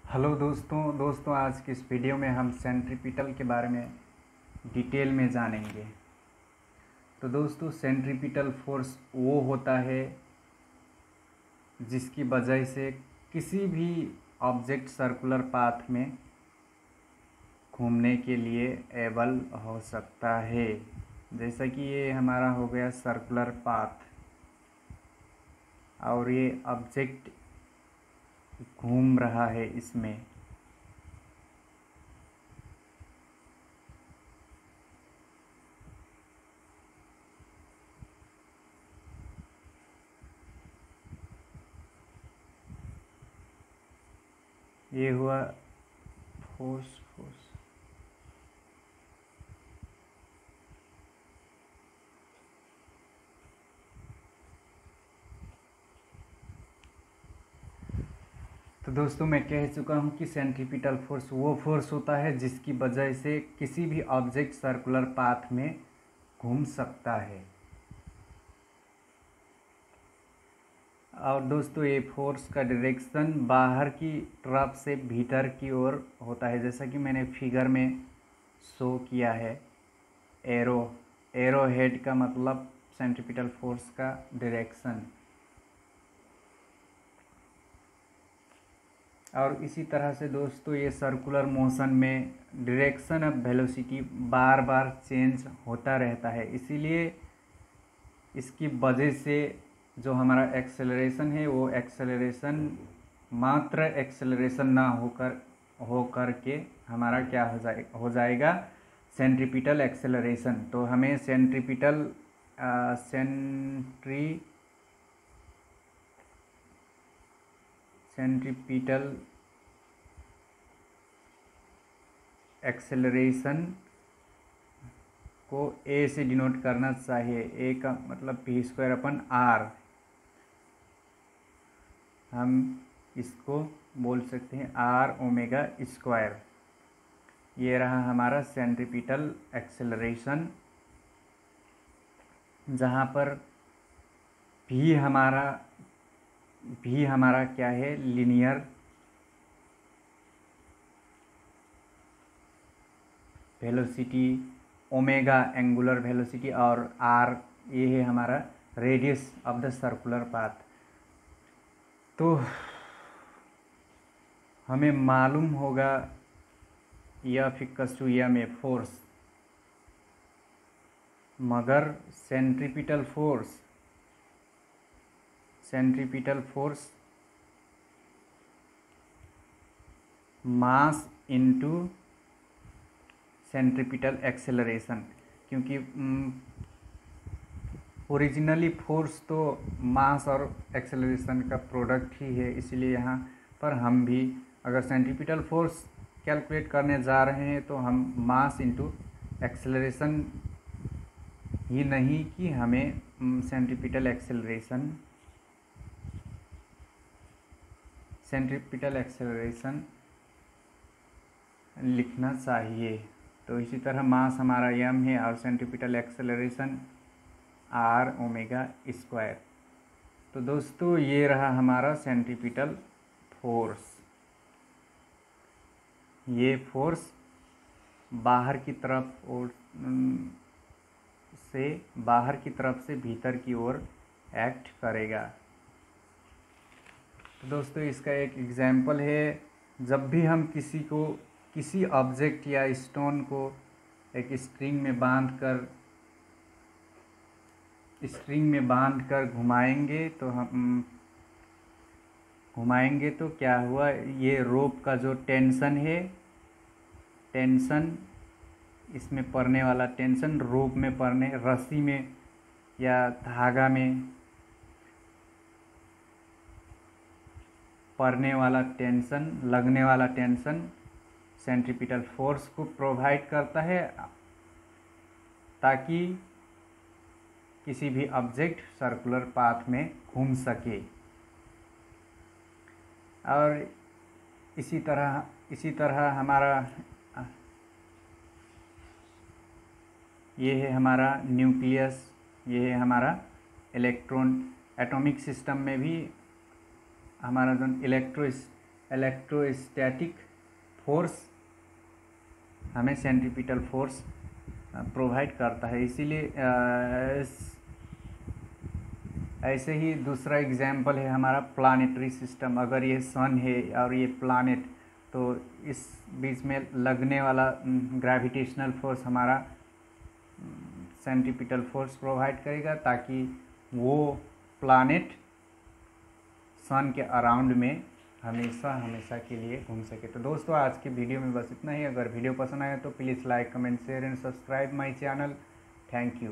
Hello दोस्तों आज की इस वीडियो में हम सेंट्रीपिटल के बारे में डिटेल में जानेंगे। तो दोस्तों सेंट्रीपिटल फोर्स वो होता है जिसकी वजह से किसी भी ऑब्जेक्ट सर्कुलर पाथ में घूमने के लिए एबल हो सकता है। जैसा कि ये हमारा हो गया सर्कुलर पाथ और ये ऑब्जेक्ट घूम रहा है इसमें। ये हुआ फोर्स। तो दोस्तों मैं कह चुका हूँ कि सेंट्रीपिटल फोर्स वो फोर्स होता है जिसकी वजह से किसी भी ऑब्जेक्ट सर्कुलर पाथ में घूम सकता है। और दोस्तों ये फोर्स का डायरेक्शन बाहर की तरफ से भीतर की ओर होता है, जैसा कि मैंने फिगर में शो किया है। एरो हेड का मतलब सेंट्रीपिटल फोर्स का डायरेक्शन। और इसी तरह से दोस्तों ये सर्कुलर मोशन में direction of velocity bar bar change होता रहता है, इसीलिए इसकी वजह से जो हमारा एक्सेलरेशन है वो एक्सेलरेशन मात्र एक्सेलरेशन ना होकर के हमारा क्या हो जाएगा सेंट्रीपिटल एक्सेलरेशन। तो हमें सेंट्रीपिटल एक्सेलरेशन को ए से डिनोट करना चाहिए। ए का मतलब v²/r। हम इसको बोल सकते हैं r⍵²। ये रहा हमारा सेंट्रीपिटल एक्सेलरेशन, जहाँ पर v हमारा क्या है linear velocity, omega angular velocity और r ये है हमारा radius of the circular path. तो हमें मालूम होगा F = m फोर्स, मगर centripetal force mass into centripetal acceleration, क्योंकि ओरिजिनली फोर्स तो मास और एक्सेलरेशन का प्रोडक्ट ही है। इसलिए यहाँ पर हम भी अगर सेंट्रीपिटल फोर्स कैलकुलेट करने जा रहे हैं तो हम मास इनटू एक्सेलरेशन ही नहीं कि हमें सेंट्रीपिटल एक्सेलरेशन लिखना चाहिए। तो इसी तरह मास हमारा m है और सेंट्रीपिटल एक्सेलरेशन r⍵²। तो दोस्तों ये रहा हमारा सेंट्रीपिटल फोर्स। ये फोर्स बाहर की तरफ से भीतर की ओर एक्ट करेगा। तो दोस्तों इसका एक एग्जाम्पल है, जब भी हम किसी ऑब्जेक्ट या स्टोन को एक स्ट्रिंग में बांधकर घुमाएंगे तो क्या हुआ, ये रोप का जो टेंशन इसमें पड़ने वाला टेंशन, रोप में पड़ने, रस्सी में या धागा में पड़ने वाला टेंशन, लगने वाला टेंशन सेंट्रीपिटल फोर्स को प्रोवाइड करता है ताकि किसी भी ऑब्जेक्ट सर्कुलर पाथ में घूम सके। और इसी तरह हमारा ये है हमारा न्यूक्लियस, ये है हमारा इलेक्ट्रॉन। एटॉमिक सिस्टम में भी हमारा जो इलेक्ट्रोस्टैटिक फोर्स हमें सेंट्रीपिटल फोर्स प्रोवाइड करता है। इसीलिए ऐसे ही दूसरा एग्जाम्पल है हमारा प्लानिटरी सिस्टम। अगर ये सन है और ये प्लानेट, तो इस बीच में लगने वाला ग्रेविटेशनल फोर्स हमारा सेंट्रीपिटल फोर्स प्रोवाइड करेगा, ताकि वो प्लानेट सन के अराउंड में हमेशा के लिए घूम सके। तो दोस्तों आज के वीडियो में बस इतना ही। अगर वीडियो पसंद आया तो please like, comment, share and subscribe my channel. Thank you.